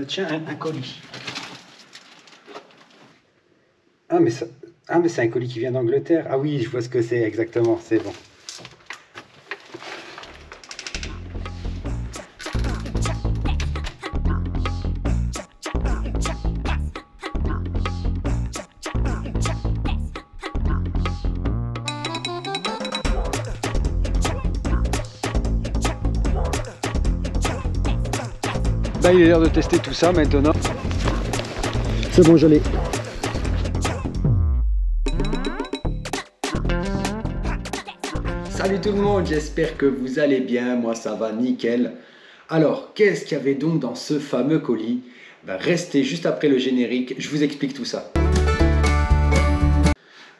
Tiens, un colis. Ah, mais c'est un colis qui vient d'Angleterre. Ah oui, je vois ce que c'est exactement, c'est bon. Là, il est l'heure de tester tout ça maintenant. C'est bon, je l'ai. Salut tout le monde, j'espère que vous allez bien. Moi, ça va nickel. Alors, qu'est-ce qu'il y avait donc dans ce fameux colis? Restez juste après le générique, je vous explique tout ça.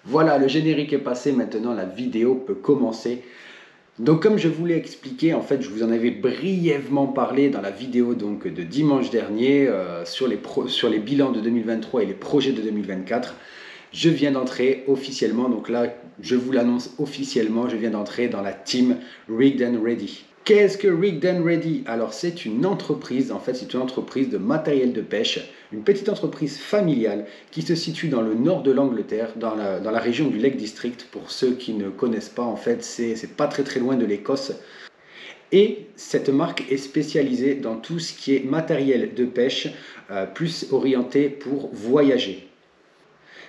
Voilà, le générique est passé, maintenant la vidéo peut commencer. Donc comme je vous l'ai expliqué, en fait je vous en avais brièvement parlé dans la vidéo donc, de dimanche dernier sur les bilans de 2023 et les projets de 2024. Je viens d'entrer officiellement, donc là je vous l'annonce officiellement, je viens d'entrer dans la team Rigged and Ready. Qu'est-ce que Rigged and Ready? Alors c'est une entreprise, en fait c'est une entreprise de matériel de pêche, une petite entreprise familiale qui se situe dans le nord de l'Angleterre, dans la région du Lake District. Pour ceux qui ne connaissent pas, en fait c'est pas très loin de l'Écosse. Et cette marque est spécialisée dans tout ce qui est matériel de pêche, plus orienté pour voyager.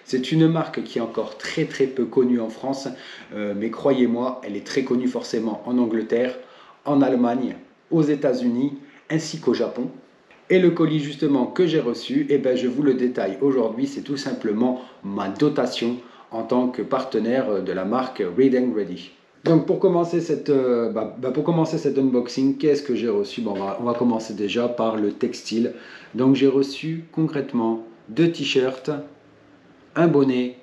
C'est une marque qui est encore très peu connue en France, mais croyez-moi, elle est très connue forcément en Angleterre, en Allemagne, aux États-Unis, ainsi qu'au Japon. Et le colis justement que j'ai reçu, je vous le détaille aujourd'hui, c'est tout simplement ma dotation en tant que partenaire de la marque Rigged and Ready. Donc pour commencer cet unboxing, qu'est-ce que j'ai reçu? On va commencer déjà par le textile. Donc j'ai reçu concrètement 2 t-shirts, un bonnet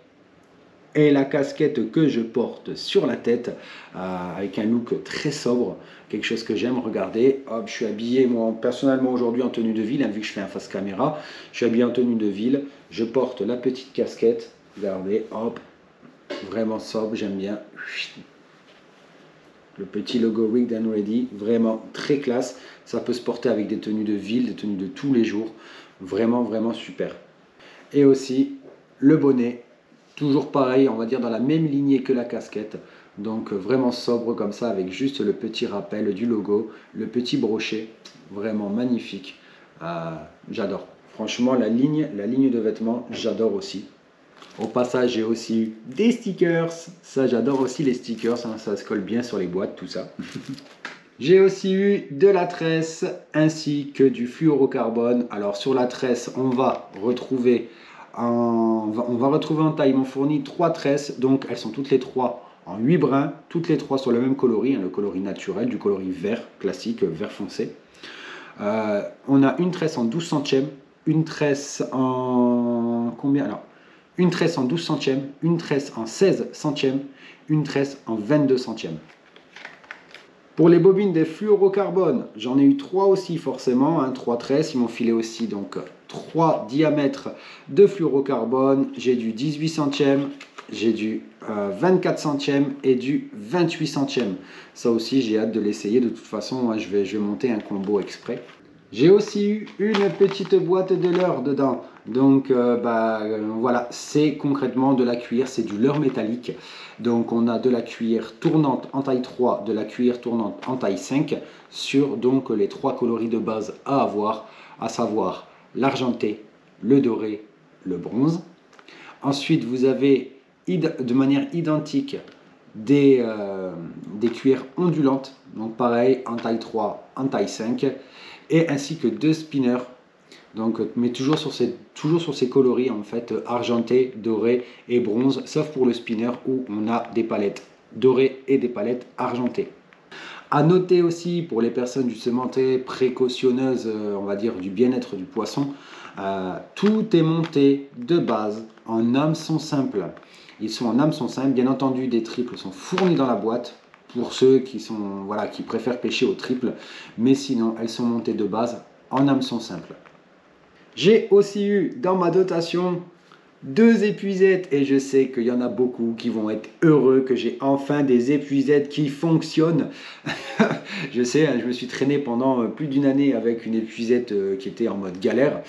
et la casquette que je porte sur la tête avec un look très sobre, quelque chose que j'aime. Regarder, hop, je suis habillé moi personnellement aujourd'hui en tenue de ville, hein, vu que je fais un face caméra, je suis habillé en tenue de ville, je porte la petite casquette, regardez, hop, vraiment sobre, j'aime bien. Le petit logo Rigged and Ready, vraiment très classe. Ça peut se porter avec des tenues de ville, des tenues de tous les jours, vraiment super. Et aussi le bonnet, toujours pareil, on va dire dans la même lignée que la casquette, donc vraiment sobre comme ça, avec juste le petit rappel du logo, le petit brochet, vraiment magnifique. J'adore, franchement la ligne de vêtements, j'adore aussi. Au passage, j'ai aussi eu des stickers, ça j'adore aussi les stickers, hein, ça se colle bien sur les boîtes, tout ça. J'ai aussi eu de la tresse ainsi que du fluorocarbone. Alors sur la tresse, on va retrouver en taille, ils m'ont fourni 3 tresses, donc elles sont toutes les 3 en 8 brins, toutes les 3 sur le même coloris, hein, le coloris naturel, du coloris vert classique, vert foncé. On a une tresse en 12 centièmes, une tresse en combien? Alors, une tresse en 12 centièmes, une tresse en 16 centièmes, une tresse en 22 centièmes. Pour les bobines des fluorocarbones, j'en ai eu 3 aussi forcément, hein, 3 tresses, ils m'ont filé aussi donc 3 diamètres de fluorocarbone, j'ai du 18 centièmes, j'ai du 24 centièmes et du 28 centièmes. Ça aussi j'ai hâte de l'essayer, de toute façon je vais monter un combo exprès. J'ai aussi eu une petite boîte de leurre dedans, donc voilà, c'est concrètement de la cuir, c'est du leurre métallique. Donc on a de la cuir tournante en taille 3, de la cuir tournante en taille 5, sur donc les 3 coloris de base à avoir, à savoir l'argenté, le doré, le bronze. Ensuite vous avez de manière identique des cuirs ondulantes, donc pareil en taille 3, en taille 5, et ainsi que 2 spinners, donc, mais toujours sur ces coloris en fait argenté, doré et bronze, sauf pour le spinner où on a des palettes dorées et des palettes argentées. À noter aussi pour les personnes justement très précautionneuses, on va dire du bien-être du poisson, tout est monté de base en hameçon simple. Ils sont en hameçon simple, bien entendu des triples sont fournis dans la boîte pour ceux qui préfèrent pêcher au triple, mais sinon elles sont montées de base en hameçon simple. J'ai aussi eu dans ma dotation 2 épuisettes et je sais qu'il y en a beaucoup qui vont être heureux que j'ai enfin des épuisettes qui fonctionnent. Je sais, hein, je me suis traîné pendant plus d'une année avec une épuisette qui était en mode galère.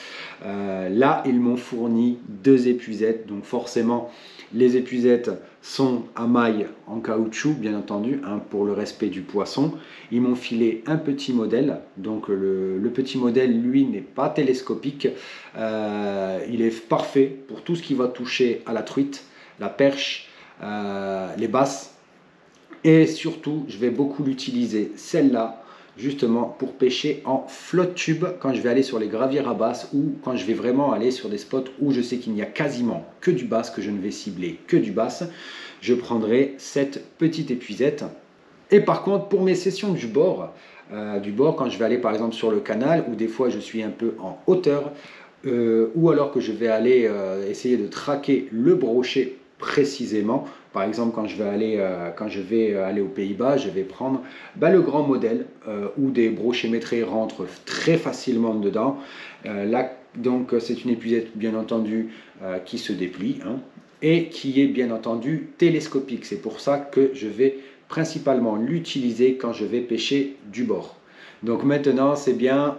Là, ils m'ont fourni 2 épuisettes, donc forcément, les épuisettes sont à maille en caoutchouc, bien entendu, hein, pour le respect du poisson. Ils m'ont filé un petit modèle, donc le petit modèle, lui, n'est pas télescopique. Il est parfait pour tout ce qui va toucher à la truite, la perche, les basses. Et surtout, je vais beaucoup l'utiliser, celle-là, justement pour pêcher en flotte tube quand je vais aller sur les gravières à basse ou quand je vais vraiment aller sur des spots où je sais qu'il n'y a quasiment que du basse, que je ne vais cibler que du basse. Je prendrai cette petite épuisette. Et par contre, pour mes sessions du bord, quand je vais aller par exemple sur le canal, où des fois je suis un peu en hauteur, ou alors que je vais aller essayer de traquer le brochet précisément. Par exemple, quand je vais aller aux Pays-Bas, je vais prendre le grand modèle où des brochets métrés rentrent très facilement dedans. Là, donc, c'est une épuisette bien entendu qui se déplie, hein, et qui est bien entendu télescopique. C'est pour ça que je vais principalement l'utiliser quand je vais pêcher du bord. Donc maintenant c'est bien,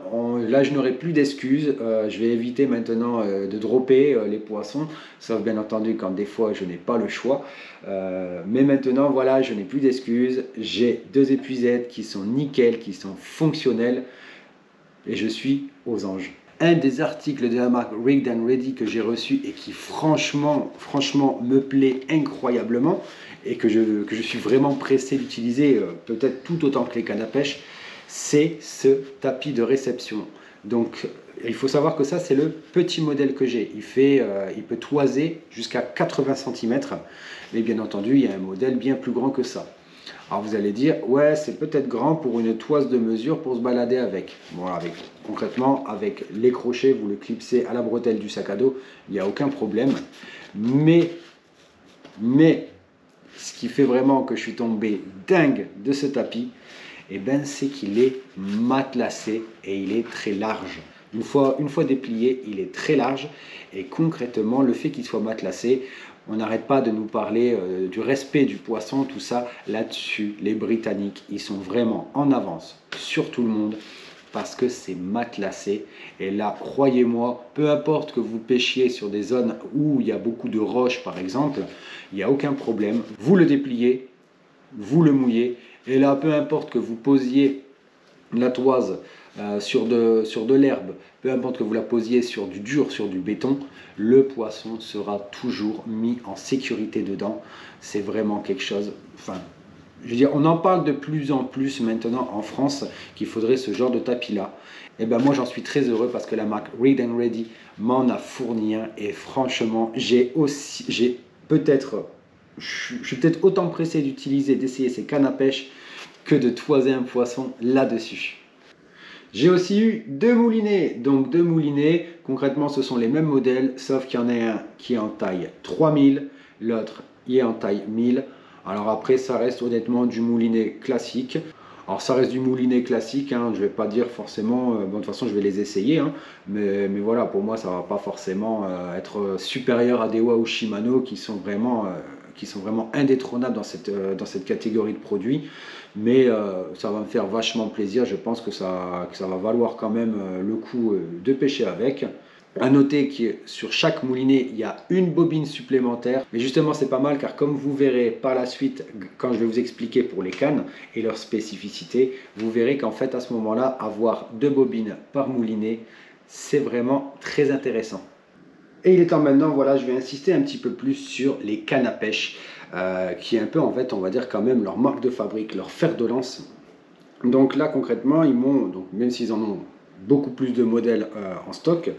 là je n'aurai plus d'excuses, je vais éviter maintenant de dropper les poissons, sauf bien entendu quand des fois je n'ai pas le choix. Mais maintenant voilà, je n'ai plus d'excuses, j'ai 2 épuisettes qui sont nickel, qui sont fonctionnelles et je suis aux anges. Un des articles de la marque Rigged and Ready que j'ai reçu et qui franchement me plaît incroyablement et que je suis vraiment pressé d'utiliser peut-être tout autant que les cannes à pêche, c'est ce tapis de réception. Donc il faut savoir que ça c'est le petit modèle que j'ai. Il peut toiser jusqu'à 80 cm, mais bien entendu il y a un modèle bien plus grand que ça. Alors vous allez dire, ouais c'est peut-être grand pour une toise de mesure pour se balader avec. Bon, concrètement avec les crochets, vous le clipsez à la bretelle du sac à dos, il n'y a aucun problème. Mais ce qui fait vraiment que je suis tombé dingue de ce tapis, c'est qu'il est matelassé et il est très large. Une fois déplié, il est très large et concrètement, le fait qu'il soit matelassé, on n'arrête pas de nous parler du respect du poisson, tout ça. Là-dessus, les Britanniques, ils sont vraiment en avance sur tout le monde parce que c'est matelassé. Et là, croyez-moi, peu importe que vous pêchiez sur des zones où il y a beaucoup de roches, par exemple, il n'y a aucun problème. Vous le dépliez, vous le mouillez. Et là, peu importe que vous posiez la toise sur de l'herbe, peu importe que vous la posiez sur du dur, sur du béton, le poisson sera toujours mis en sécurité dedans. C'est vraiment quelque chose... je veux dire, on en parle de plus en plus maintenant en France qu'il faudrait ce genre de tapis-là. Et moi, j'en suis très heureux parce que la marque Rigged and Ready m'en a fourni un. Et franchement, je suis peut-être autant pressé d'essayer ces cannes à pêche que de toiser un poisson là-dessus. J'ai aussi eu 2 moulinets. Donc 2 moulinets, concrètement ce sont les mêmes modèles, sauf qu'il y en a un qui est en taille 3000, l'autre est en taille 1000. Alors après ça reste honnêtement du moulinet classique. Alors ça reste du moulinet classique, hein, je ne vais pas dire forcément, de toute façon je vais les essayer, hein, mais voilà, pour moi ça ne va pas forcément être supérieur à Daiwa ou Shimano qui sont vraiment indétrônables dans cette catégorie de produits. Mais ça va me faire vachement plaisir, je pense que ça va valoir quand même le coup de pêcher avec. À noter que sur chaque moulinet, il y a une bobine supplémentaire. Mais justement, c'est pas mal car comme vous verrez par la suite, quand je vais vous expliquer pour les cannes et leurs spécificités, vous verrez qu'en fait, à ce moment-là, avoir 2 bobines par moulinet, c'est vraiment très intéressant. Et il est temps maintenant, voilà, je vais insister un petit peu plus sur les cannes à pêche, qui est un peu, en fait, on va dire quand même leur marque de fabrique, leur fer de lance. Donc là, concrètement, même s'ils en ont beaucoup plus de modèles en stock,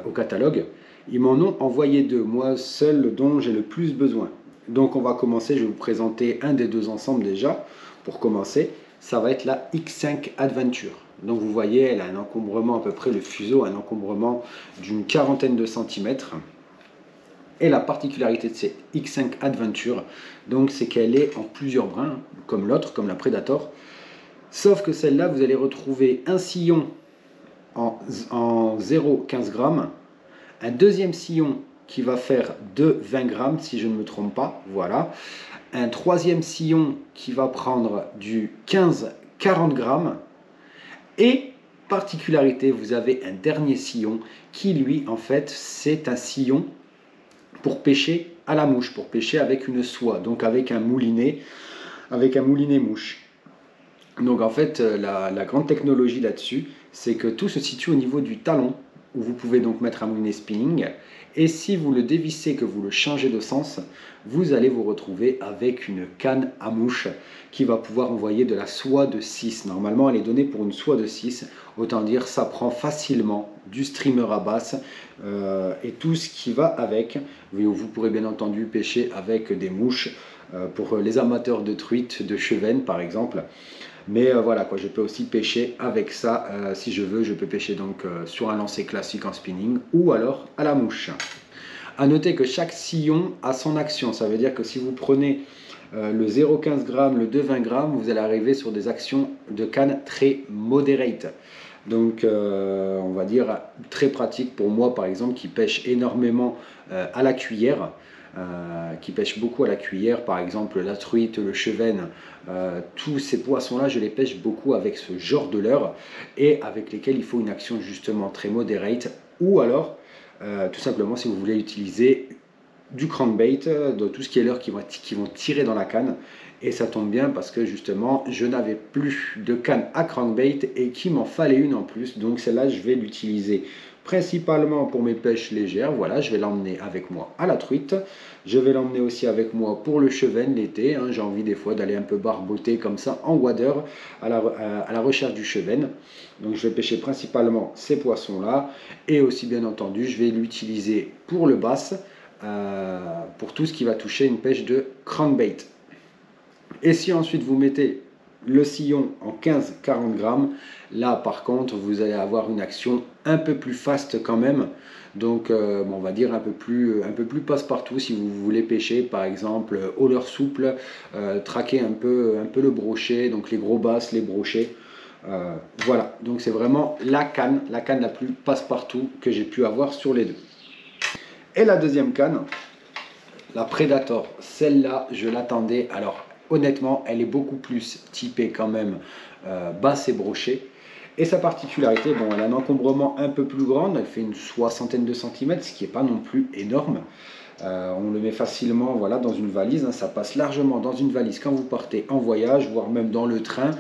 au catalogue, ils m'en ont envoyé 2, moi seul dont j'ai le plus besoin. Donc on va commencer, je vais vous présenter un des 2 ensemble déjà. Pour commencer, ça va être la X5 Adventure. Donc vous voyez, elle a un encombrement à peu près, le fuseau, un encombrement d'une 40aine de centimètres. Et la particularité de cette X5 Adventure, donc c'est qu'elle est en plusieurs brins, comme l'autre, comme la Predator. Sauf que celle-là, vous allez retrouver un sillon en 0,15 g, un deuxième sillon qui va faire de 20 grammes, si je ne me trompe pas, voilà. Un troisième sillon qui va prendre du 15-40 grammes. Et, particularité, vous avez un dernier sillon qui, lui, en fait, c'est un sillon pour pêcher à la mouche, pour pêcher avec une soie, donc avec un moulinet mouche. Donc en fait, la grande technologie là-dessus, c'est que tout se situe au niveau du talon, où vous pouvez donc mettre un moulinet spinning, et si vous le dévissez, que vous le changez de sens, vous allez vous retrouver avec une canne à mouche qui va pouvoir envoyer de la soie de 6. Normalement, elle est donnée pour une soie de 6, autant dire ça prend facilement du streamer à basse et tout ce qui va avec. Vous pourrez bien entendu pêcher avec des mouches pour les amateurs de truites, de chevennes par exemple. Mais voilà, quoi, je peux aussi pêcher avec ça si je veux. Je peux pêcher donc sur un lancer classique en spinning ou alors à la mouche. A noter que chaque sillon a son action. Ça veut dire que si vous prenez le 0,15 g, le 2,20 g, vous allez arriver sur des actions de canne très moderate. Donc on va dire très pratique pour moi par exemple qui pêche énormément à la cuillère. Qui pêche beaucoup à la cuillère, par exemple la truite, le chevenne, tous ces poissons-là, je les pêche beaucoup avec ce genre de leurre et avec lesquels il faut une action justement très moderate, ou alors tout simplement si vous voulez utiliser du crankbait, de tout ce qui est leurre qui vont tirer dans la canne. Et ça tombe bien parce que justement je n'avais plus de canne à crankbait et qu'il m'en fallait une en plus, donc celle-là je vais l'utiliser principalement pour mes pêches légères. Voilà, je vais l'emmener avec moi à la truite, je vais l'emmener aussi avec moi pour le chevenne l'été, hein. J'ai envie des fois d'aller un peu barboter comme ça en wader à la recherche du chevenne. Donc je vais pêcher principalement ces poissons là et aussi bien entendu je vais l'utiliser pour le bass, pour tout ce qui va toucher une pêche de crankbait. Et si ensuite vous mettez le sillon en 15-40 grammes, là par contre vous allez avoir une action un peu plus fast quand même. Donc on va dire un peu plus passe-partout si vous voulez pêcher par exemple au leurre souple, traquer un peu le brochet, donc les gros basses, les brochets. Voilà, donc c'est vraiment la canne la plus passe-partout que j'ai pu avoir sur les deux. Et la deuxième canne, la Predator, celle-là je l'attendais. Alors honnêtement, elle est beaucoup plus typée quand même basse et brochée. Et sa particularité, bon, elle a un encombrement un peu plus grand, elle fait une soixantaine de centimètres, ce qui n'est pas non plus énorme. On le met facilement voilà, dans une valise, hein, ça passe largement dans une valise quand vous partez en voyage, voire même dans le train.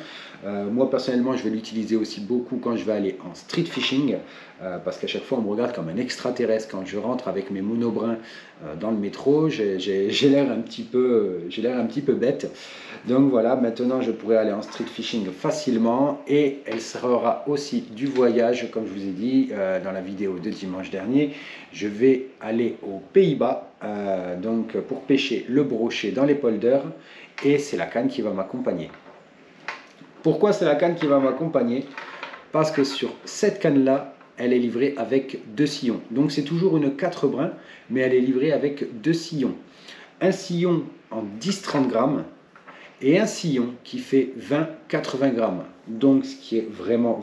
Moi personnellement je vais l'utiliser aussi beaucoup quand je vais aller en street fishing, parce qu'à chaque fois on me regarde comme un extraterrestre quand je rentre avec mes monobrins dans le métro. J'ai l'air un petit peu bête. Donc voilà, maintenant je pourrai aller en street fishing facilement et elle sera aussi du voyage, comme je vous ai dit dans la vidéo de dimanche dernier. Je vais aller aux Pays-Bas donc pour pêcher le brochet dans les polders et c'est la canne qui va m'accompagner. Pourquoi c'est la canne qui va m'accompagner? Parce que sur cette canne-là, elle est livrée avec 2 sillons. Donc c'est toujours une 4 brins, mais elle est livrée avec 2 sillons. Un sillon en 10-30 grammes et un sillon qui fait 20-80 grammes. Donc ce qui est vraiment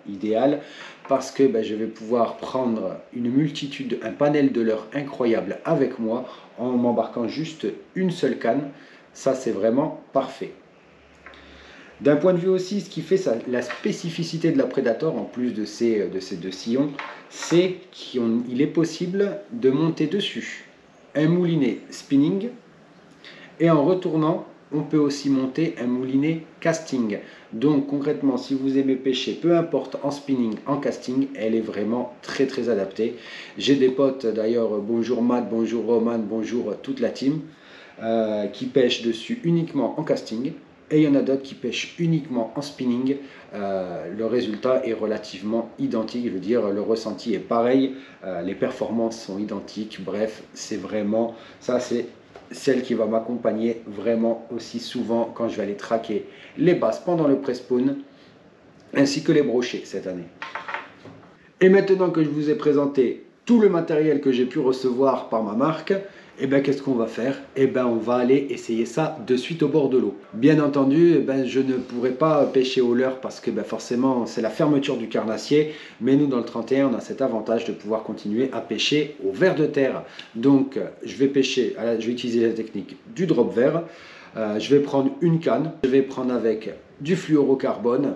idéal parce que je vais pouvoir prendre une multitude, un panel de leurres incroyable avec moi en m'embarquant juste une seule canne. Ça c'est vraiment parfait. D'un point de vue aussi, ce qui fait la spécificité de la Predator, en plus de ces 2 sillons, c'est qu'il est possible de monter dessus un moulinet spinning et en retournant, on peut aussi monter un moulinet casting. Donc concrètement, si vous aimez pêcher, peu importe en spinning, en casting, elle est vraiment très adaptée. J'ai des potes d'ailleurs, bonjour Matt, bonjour Roman, bonjour toute la team, qui pêchent dessus uniquement en casting. Et il y en a d'autres qui pêchent uniquement en spinning. Le résultat est relativement identique, je veux dire, le ressenti est pareil, les performances sont identiques. Bref, c'est vraiment, ça c'est celle qui va m'accompagner vraiment aussi souvent quand je vais aller traquer les basses pendant le press-spawn, ainsi que les brochets cette année. Et maintenant que je vous ai présenté tout le matériel que j'ai pu recevoir par ma marque, et ben qu'est-ce qu'on va faire? Et ben on va aller essayer ça de suite au bord de l'eau. Bien entendu, ben je ne pourrai pas pêcher au leurre parce que ben forcément c'est la fermeture du carnassier, mais nous dans le 31 on a cet avantage de pouvoir continuer à pêcher au ver de terre. Donc je vais pêcher, je vais utiliser la technique du drop ver. Je vais prendre une canne, je vais prendre avec du fluorocarbone,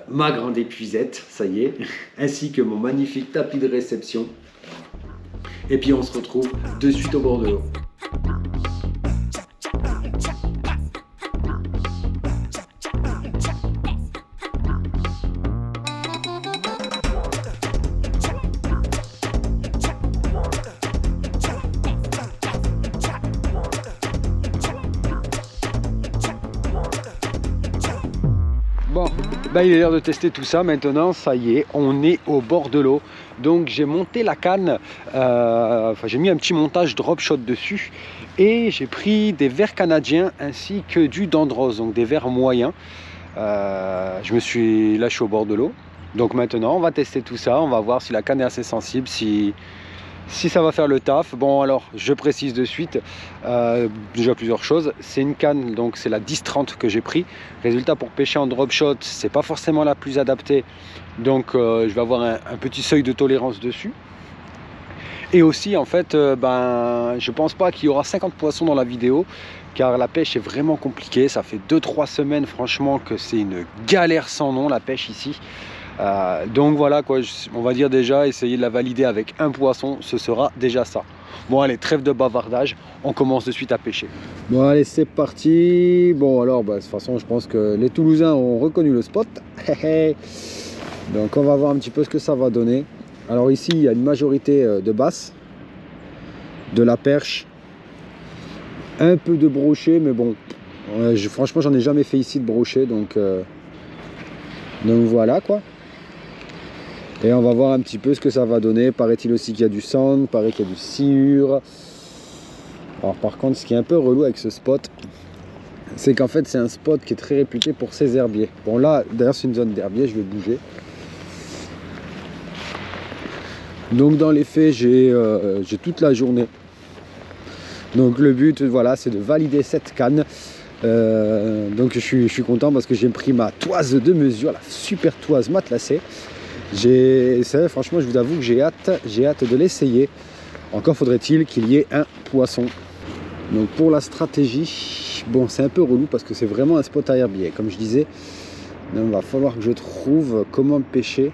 ma grande épuisette, ça y est, ainsi que mon magnifique tapis de réception. Et puis on se retrouve de suite au bord de l'eau. Bon, ben il est l'heure de tester tout ça maintenant, ça y est, on est au bord de l'eau. Donc j'ai monté la canne, j'ai mis un petit montage drop shot dessus et j'ai pris des vers canadiens ainsi que du dendros, donc des vers moyens. Je me suis lâché au bord de l'eau. Donc maintenant on va tester tout ça, on va voir si la canne est assez sensible, si ça va faire le taf. Bon alors je précise de suite déjà plusieurs choses. C'est une canne, donc c'est la 10-30 que j'ai pris. Résultat, pour pêcher en drop shot c'est pas forcément la plus adaptée, donc je vais avoir un petit seuil de tolérance dessus. Et aussi en fait je pense pas qu'il y aura 50 poissons dans la vidéo, car la pêche est vraiment compliquée. Ça fait 2-3 semaines franchement que c'est une galère sans nom la pêche ici. Donc voilà quoi, on va dire déjà essayer de la valider avec un poisson, ce sera déjà ça. Bon allez, trêve de bavardage, on commence de suite à pêcher. Bon allez, c'est parti. Bon alors de toute façon je pense que les Toulousains ont reconnu le spot. Donc on va voir un petit peu ce que ça va donner. Alors ici il y a une majorité de basse, de la perche, un peu de brochet, mais bon franchement j'en ai jamais fait ici de brochet, donc voilà quoi. Et on va voir un petit peu ce que ça va donner. Paraît-il aussi qu'il y a du sand, paraît qu'il y a du sciure. Alors par contre, ce qui est un peu relou avec ce spot, c'est qu'en fait c'est un spot qui est très réputé pour ses herbiers. Bon là, d'ailleurs c'est une zone d'herbier, je vais bouger. Donc dans les faits, j'ai toute la journée. Donc le but, voilà, c'est de valider cette canne. Donc je suis content parce que j'ai pris ma toise de mesure, la super toise matelassée. Franchement je vous avoue que j'ai hâte de l'essayer. Encore faudrait-il qu'il y ait un poisson. Donc pour la stratégie, bon c'est un peu relou parce que c'est vraiment un spot à herbier comme je disais. Donc il va falloir que je trouve comment pêcher.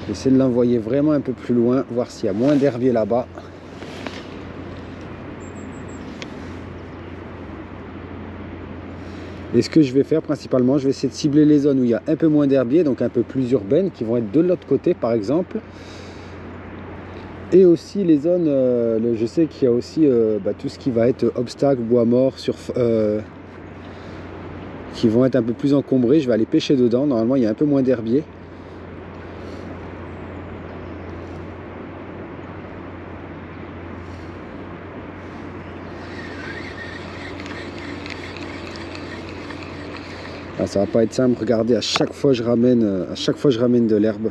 Essayer de l'envoyer vraiment un peu plus loin, voir s'il y a moins d'herbier là-bas. Et ce que je vais faire principalement, je vais essayer de cibler les zones où il y a un peu moins d'herbier, donc un peu plus urbaines, qui vont être de l'autre côté par exemple. Et aussi les zones, je sais qu'il y a aussi tout ce qui va être obstacle, bois mort, qui vont être un peu plus encombrés. Je vais aller pêcher dedans, normalement il y a un peu moins d'herbier. Ah, ça va pas être simple, regardez, à chaque fois je ramène de l'herbe.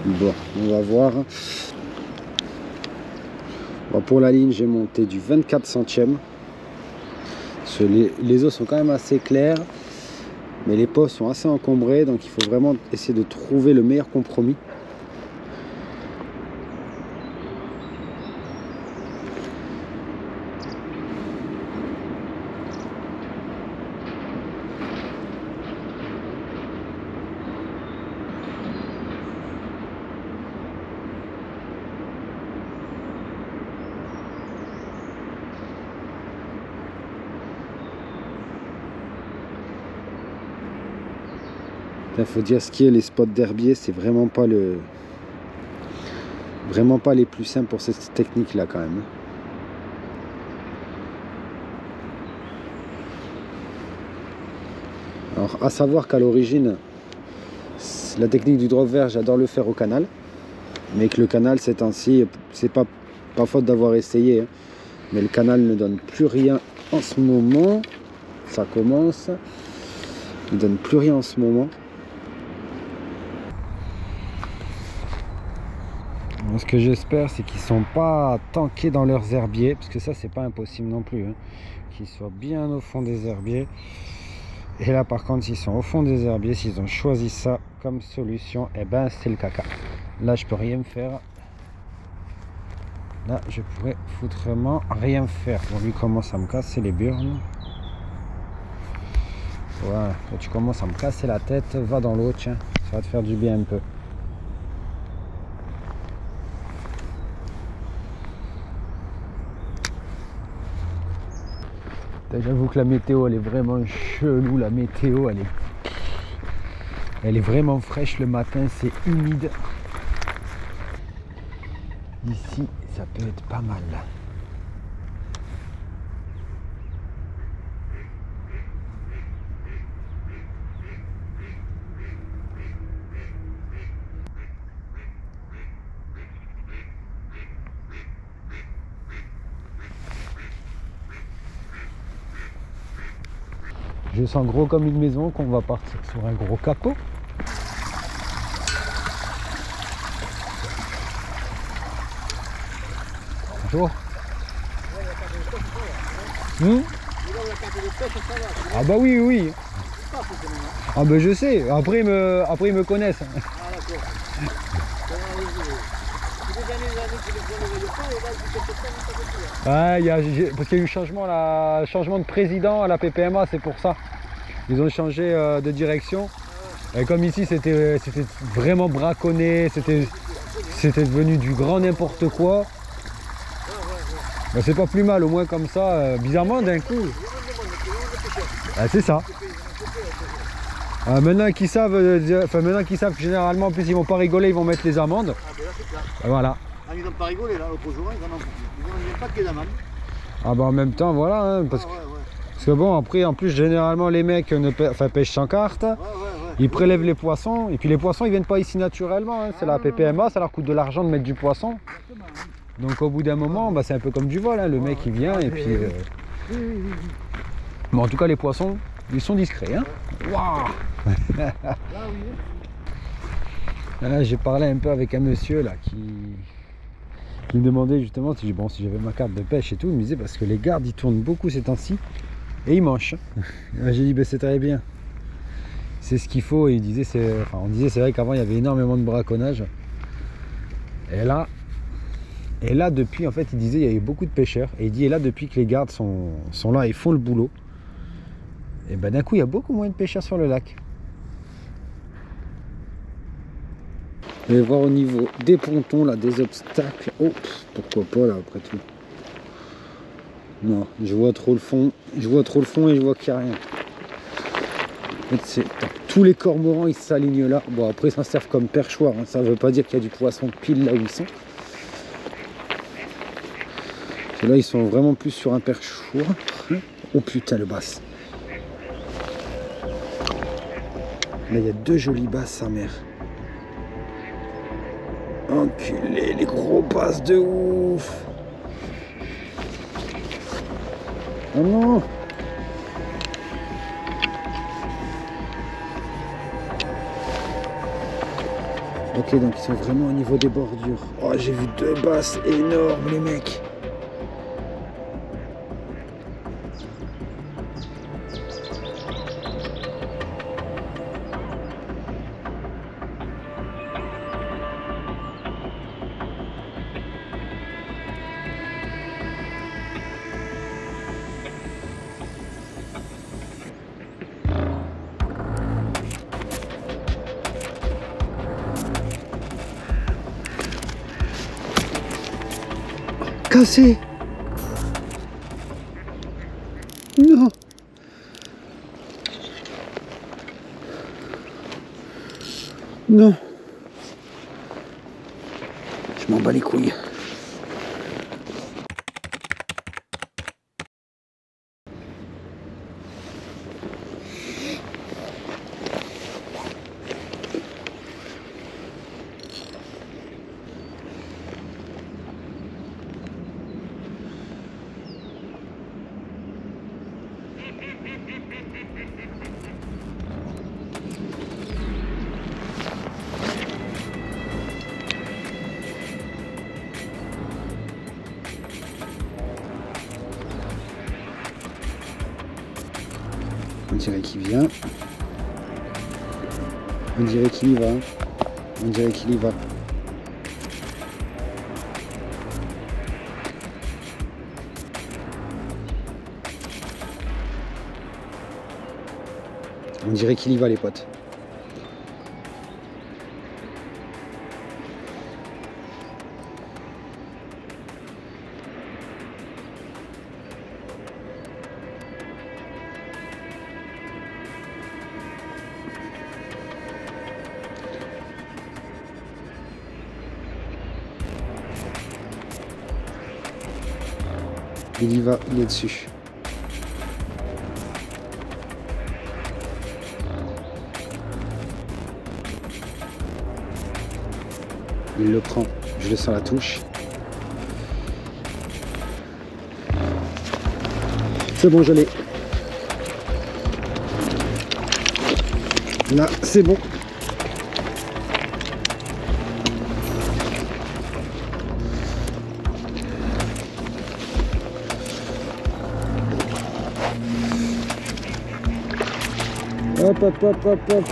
Bon, on va voir. Bon, pour la ligne, j'ai monté du 24 centièmes. Les eaux sont quand même assez claires, mais les posts sont assez encombrés, donc il faut vraiment essayer de trouver le meilleur compromis. Il faut dire ce qui est, les spots d'herbier, c'est vraiment pas les plus simples pour cette technique là quand même. Alors à savoir qu'à l'origine, la technique du drop ver, j'adore le faire au canal. Mais que le canal ces temps-ci, c'est pas faute d'avoir essayé, hein. Mais le canal ne donne plus rien en ce moment. Ça commence. Il ne donne plus rien en ce moment. Ce que j'espère, c'est qu'ils ne sont pas tankés dans leurs herbiers, parce que ça, c'est pas impossible non plus, hein. Qu'ils soient bien au fond des herbiers. Et là, par contre, s'ils sont au fond des herbiers, s'ils ont choisi ça comme solution, eh ben, c'est le caca. Là, je peux rien faire. Là, je pourrais foutrement rien faire. Bon, lui commence à me casser les burnes. Voilà, quand tu commences à me casser la tête, va dans l'eau, tiens, ça va te faire du bien un peu. J'avoue que la météo, elle est vraiment chelou, la météo, elle est vraiment fraîche le matin, c'est humide. Ici, ça peut être pas mal. Je sens gros comme une maison qu'on va partir sur un gros capot. Bonjour. Ah bah oui, oui. Ah bah je sais, après ils me connaissent. Ah d'accord. Ouais, parce qu'il y a eu changement de président à la PPMA, c'est pour ça. Ils ont changé de direction. Et comme ici c'était vraiment braconné, c'était devenu du grand n'importe quoi. Ben, c'est pas plus mal, au moins comme ça, bizarrement d'un coup. C'est ça. Maintenant qu'ils savent, que généralement en plus ils vont pas rigoler, ils vont mettre les amendes. Voilà. Ah, ils n'ont pas rigolé là, l'autre jour, ils en ont mis un paquet d'amendes. Ah bah en même temps voilà, hein, parce que bon après en plus généralement les mecs pêchent sans carte, ils prélèvent les poissons et puis les poissons ils viennent pas ici naturellement, hein, c'est la PPMA, ça leur coûte de l'argent de mettre du poisson. Donc au bout d'un moment bah, c'est un peu comme du vol, hein, le mec il vient et puis... Bon en tout cas les poissons ils sont discrets, hein. Waouh. Là j'ai parlé un peu avec un monsieur là qui me demandait justement si j'avais ma carte de pêche et tout. Il me disait parce que les gardes ils tournent beaucoup ces temps-ci et ils mangent. J'ai dit ben, c'est très bien, c'est ce qu'il faut. Et il disait on disait c'est vrai qu'avant il y avait énormément de braconnage et là depuis en fait il disait il y avait beaucoup de pêcheurs et il dit et là depuis que les gardes sont là et font le boulot et ben d'un coup il y a beaucoup moins de pêcheurs sur le lac. Et voir au niveau des pontons là, des obstacles. Oh, pourquoi pas là après tout. Non, je vois trop le fond. Je vois trop le fond et je vois qu'il n'y a rien. En fait, tous les cormorans ils s'alignent là. Bon après ils s'en servent comme perchoir, hein. Ça ne veut pas dire qu'il y a du poisson pile là où ils sont. Et là ils sont vraiment plus sur un perchoir. Oh putain le basse. Là il y a deux jolies basses sa mère. Enculé, les gros basses de ouf. Oh non. Ok, donc ils sont vraiment au niveau des bordures. Oh, j'ai vu deux basses énormes, les mecs. Cassé. Non. Non. Je m'en bats les couilles. On dirait qu'il vient. On dirait qu'il y va. On dirait qu'il y va. On dirait qu'il y va, les potes. Il y va, il est dessus. Il le prend, je le sens à la touche. C'est bon, je l'ai. Là, c'est bon. Hop, hop, hop, hop, hop.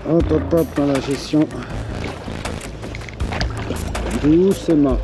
Hop, hop, hop, dans la gestion. Doucement.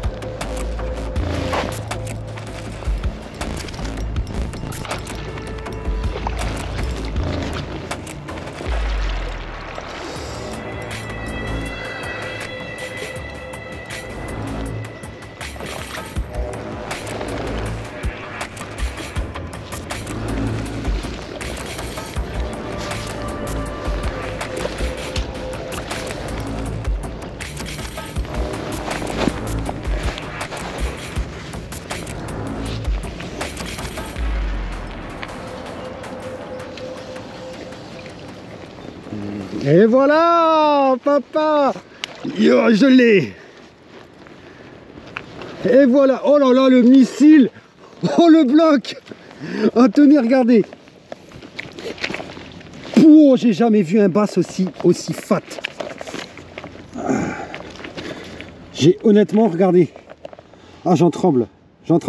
Et voilà, papa. Yo, je l'ai. Et voilà. Oh là là, le missile. Oh, le bloc. Oh, tenez, regardez. Oh, j'ai jamais vu un bass aussi fat. J'ai honnêtement regardé. Ah, j'en tremble,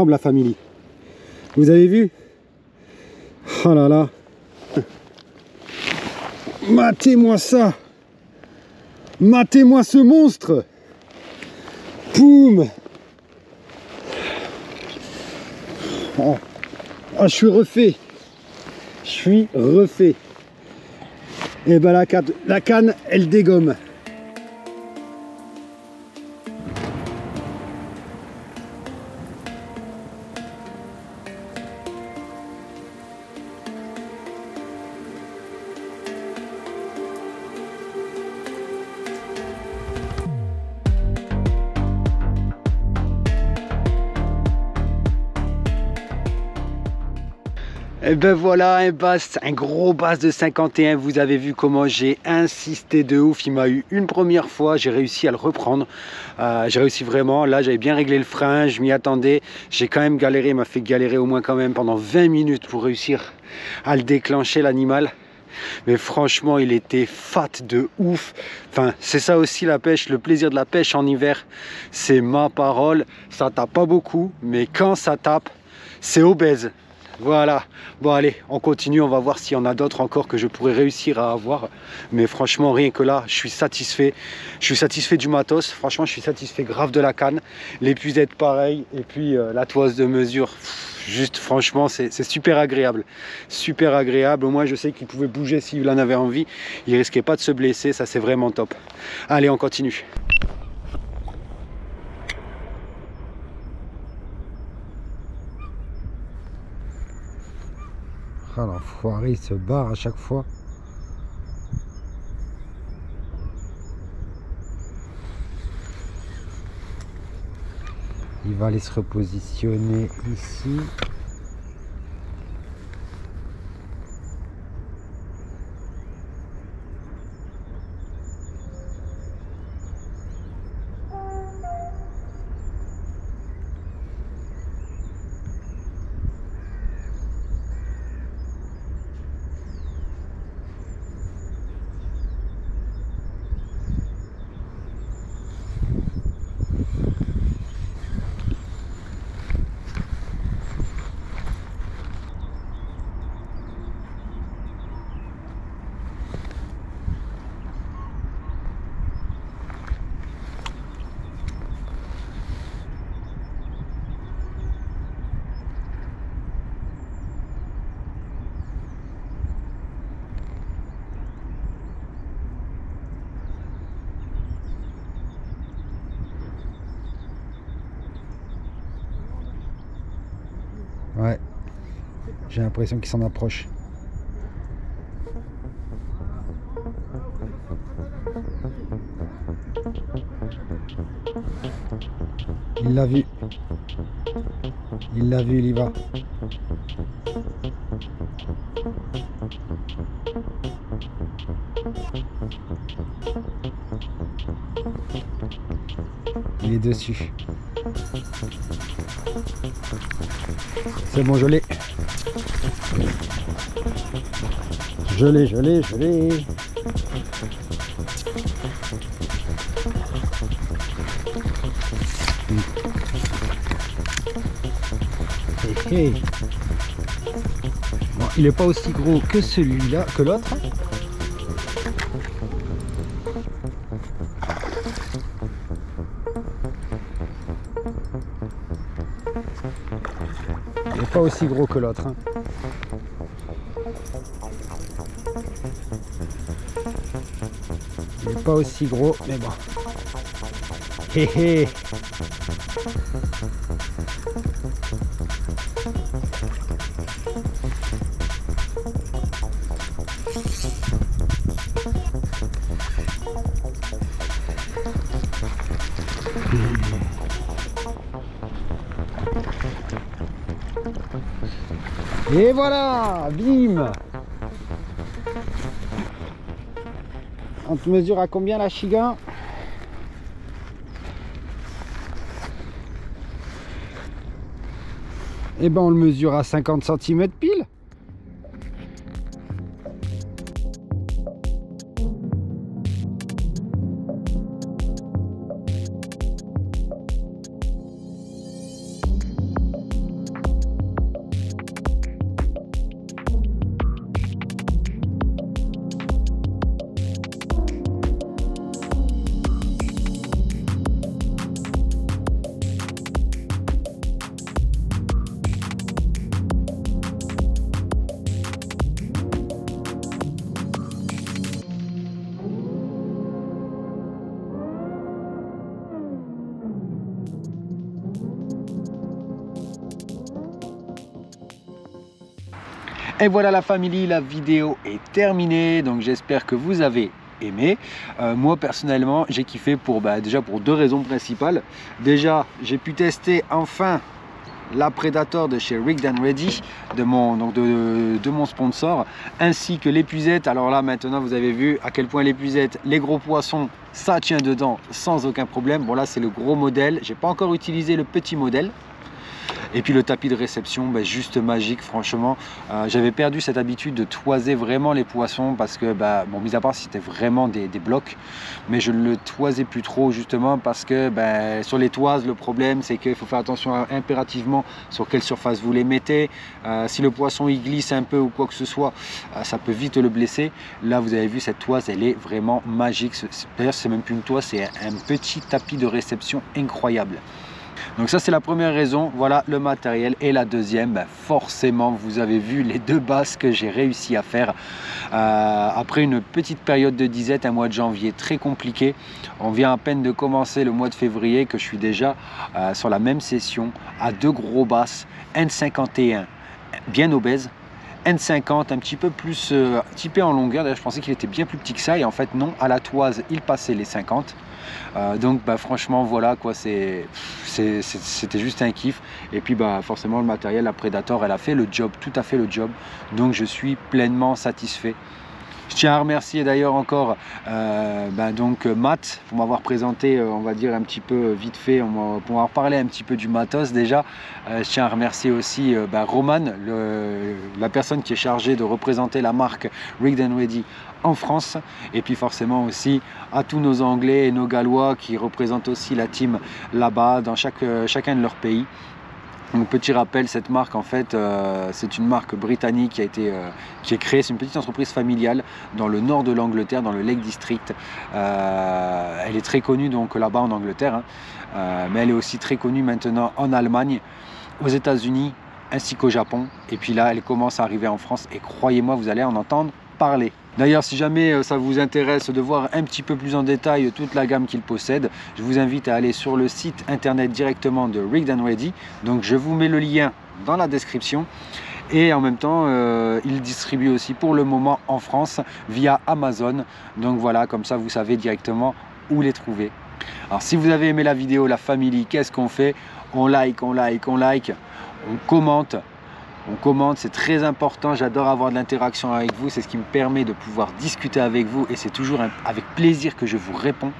la famille. Vous avez vu? Oh là là. Matez-moi ça. Matez-moi ce monstre. Poum. Oh. Oh, je suis refait. Je suis refait. Et ben la canne, elle dégomme. Et ben voilà, un gros bass de 51. Vous avez vu comment j'ai insisté de ouf. Il m'a eu une première fois, j'ai réussi à le reprendre. J'ai réussi vraiment. Là, j'avais bien réglé le frein, je m'y attendais. J'ai quand même galéré, il m'a fait galérer au moins quand même pendant 20 minutes pour réussir à le déclencher, l'animal. Mais franchement, il était fat de ouf. Enfin, c'est ça aussi la pêche, le plaisir de la pêche en hiver. C'est ma parole, ça tape pas beaucoup, mais quand ça tape, c'est obèse. Voilà, bon allez, on continue, on va voir s'il y en a d'autres encore que je pourrais réussir à avoir. Mais franchement, rien que là, je suis satisfait. Je suis satisfait du matos, franchement, je suis satisfait grave de la canne. L'épuisette pareil, et puis la toise de mesure, juste franchement, c'est super agréable. Super agréable, au moins je sais qu'il pouvait bouger s'il en avait envie. Il risquait pas de se blesser, ça c'est vraiment top. Allez, on continue. Ah, l'enfoiré, il se barre à chaque fois. Il va aller se repositionner ici. J'ai l'impression qu'il s'en approche. Il l'a vu. Il l'a vu, il y va. Il est dessus. C'est bon, je l'ai. Je l'ai. Hey. Bon, il n'est pas aussi gros que celui-là, que l'autre. Il n'est pas aussi gros que l'autre. Hein. Il n'est pas aussi gros, mais bon. Hé hé. Et voilà, bim. On te mesure à combien la chiga? Eh ben on le mesure à 50 cm pile. Et voilà la famille, la vidéo est terminée, donc j'espère que vous avez aimé. Moi personnellement j'ai kiffé pour déjà pour deux raisons principales. Déjà j'ai pu tester enfin la Predator de chez Rigged and Ready, de mon sponsor, ainsi que l'épuisette. Alors là maintenant vous avez vu à quel point l'épuisette, les gros poissons, ça tient dedans sans aucun problème. Bon là c'est le gros modèle, j'ai pas encore utilisé le petit modèle. Et puis le tapis de réception, juste magique, franchement. J'avais perdu cette habitude de toiser vraiment les poissons parce que, bon, mis à part si c'était vraiment des blocs, mais je ne le toisais plus trop justement parce que sur les toises, le problème c'est qu'il faut faire attention impérativement sur quelle surface vous les mettez. Si le poisson il glisse un peu ou quoi que ce soit, ça peut vite le blesser. Là, vous avez vu, cette toise, elle est vraiment magique. D'ailleurs, c'est même plus une toise, c'est un petit tapis de réception incroyable. Donc ça c'est la première raison, voilà le matériel. Et la deuxième, forcément vous avez vu les deux basses que j'ai réussi à faire après une petite période de disette, un mois de janvier très compliqué. On vient à peine de commencer le mois de février que je suis déjà sur la même session à deux gros basses, N51 bien obèse, N50 un petit peu plus typé en longueur. D'ailleurs je pensais qu'il était bien plus petit que ça et en fait non, à la toise il passait les 50. Donc franchement voilà quoi, c'était juste un kiff. Et puis forcément le matériel, la Predator, elle a fait le job, tout à fait le job, donc je suis pleinement satisfait. Je tiens à remercier d'ailleurs encore Matt pour m'avoir présenté, on va dire un petit peu vite fait, pour m'avoir parlé un petit peu du matos déjà. Je tiens à remercier aussi Roman, la personne qui est chargée de représenter la marque Rigged and Ready en France, et puis forcément aussi à tous nos Anglais et nos Gallois qui représentent aussi la team là-bas dans chacun de leurs pays. Donc petit rappel, cette marque en fait c'est une marque britannique qui est créée, c'est une petite entreprise familiale dans le nord de l'Angleterre, dans le Lake District. Elle est très connue donc là-bas en Angleterre, mais elle est aussi très connue maintenant en Allemagne, aux États-Unis ainsi qu'au Japon. Et puis là elle commence à arriver en France et croyez-moi vous allez en entendre parler. D'ailleurs, si jamais ça vous intéresse de voir un petit peu plus en détail toute la gamme qu'il possède, je vous invite à aller sur le site internet directement de Rigged and Ready. Donc je vous mets le lien dans la description. Et en même temps, il distribue aussi pour le moment en France via Amazon. Donc voilà, comme ça vous savez directement où les trouver. Alors si vous avez aimé la vidéo, la famille, qu'est-ce qu'on fait? On like, on like, on like, on commente. On commente, c'est très important, j'adore avoir de l'interaction avec vous, c'est ce qui me permet de pouvoir discuter avec vous et c'est toujours avec plaisir que je vous réponds.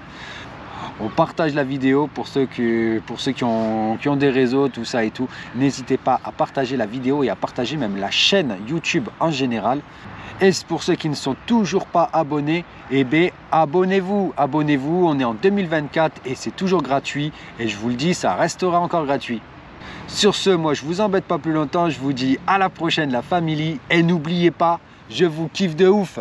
On partage la vidéo pour ceux qui ont des réseaux, tout ça et tout. N'hésitez pas à partager la vidéo et à partager même la chaîne YouTube en général. Et pour ceux qui ne sont toujours pas abonnés, eh bien abonnez-vous, abonnez-vous, on est en 2024 et c'est toujours gratuit et je vous le dis, ça restera encore gratuit. Sur ce, moi je vous embête pas plus longtemps, je vous dis à la prochaine la famille et n'oubliez pas, je vous kiffe de ouf.